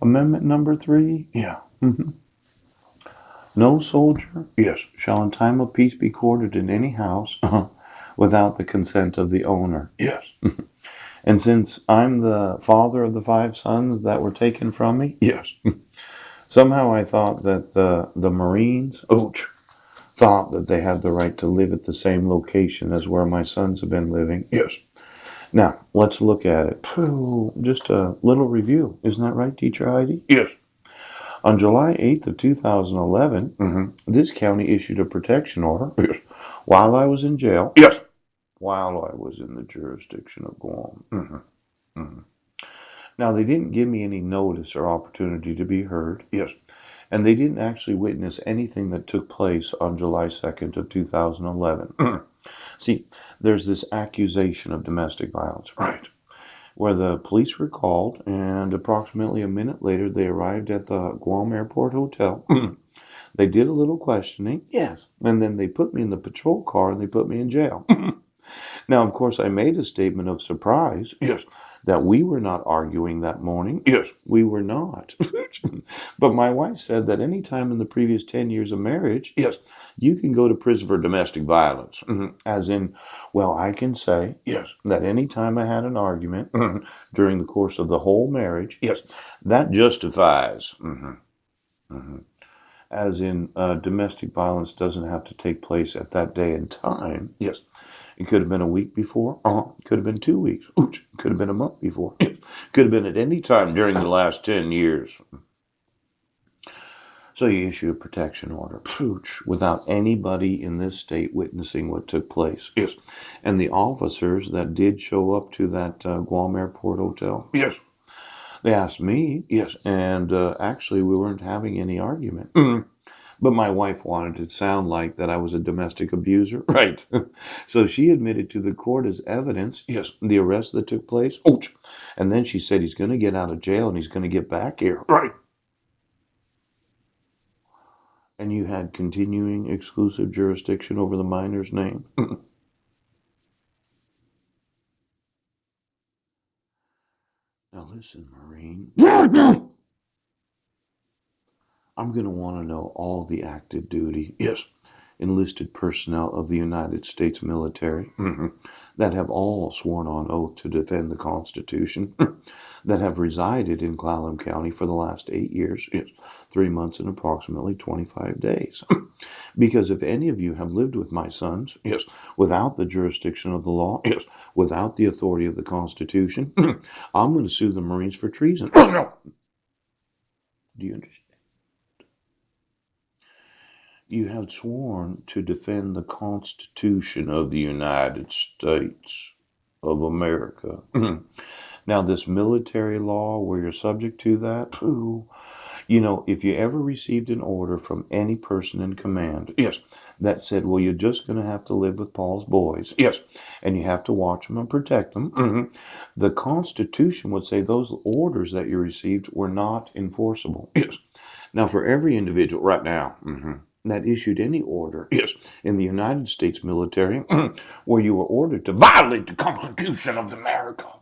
Amendment number three? Yeah. No soldier, yes, shall in time of peace be quartered in any house without the consent of the owner. Yes. And since I'm the father of the five sons that were taken from me, yes. Somehow I thought that the Marines, ouch, thought that they had the right to live at the same location as where my sons have been living. Yes. Now, let's look at it. Just a little review. Isn't that right, Teacher Heidi? Yes. On July 8th of 2011, this county issued a protection order. Yes. While I was in jail. Yes. While I was in the jurisdiction of Guam. Now, they didn't give me any notice or opportunity to be heard. Yes. And they didn't actually witness anything that took place on July 2nd of 2011. See, there's this accusation of domestic violence, right? Where the police were called, and approximately a minute later, they arrived at the Guam Airport Hotel. They did a little questioning, yes, and then they put me in the patrol car and they put me in jail. Now, of course, I made a statement of surprise, yes, that we were not arguing that morning. Yes, we were not. But my wife said that any time in the previous 10 years of marriage, yes, you can go to prison for domestic violence. As in, well, I can say, yes, that any time I had an argument during the course of the whole marriage, yes, that justifies. Mhm. As in, domestic violence doesn't have to take place at that day and time. Yes, it could have been a week before. It could have been 2 weeks. Ooch. It could have been a month before. It could have been at any time during the last 10 years. So you issue a protection order, Pooch, without anybody in this state witnessing what took place. Yes. And the officers that did show up to that Guam Airport Hotel, yes, they asked me, yes, and actually we weren't having any argument. But my wife wanted it to sound like that I was a domestic abuser. Right. So she admitted to the court as evidence, yes, the arrest that took place. Ouch. And then she said he's going to get out of jail and he's going to get back here. Right. And you had continuing exclusive jurisdiction over the minor's name. Now listen, Marine. I'm going to want to know all the active duty, yes, enlisted personnel of the United States military that have all sworn on oath to defend the Constitution, that have resided in Clallam County for the last 8 years, yes, 3 months and approximately 25 days. Because if any of you have lived with my sons, yes, without the jurisdiction of the law, yes, without the authority of the Constitution, I'm going to sue the Marines for treason. Do you understand? You have sworn to defend the Constitution of the United States of America. Now, this military law where you're subject to that, if you ever received an order from any person in command, yes, that said, well, you're just going to have to live with Paul's boys, yes, and you have to watch them and protect them, the Constitution would say those orders that you received were not enforceable. Yes. Now, for every individual right now, that issued any order, yes, in the United States military, where you were ordered to violate the Constitution of America,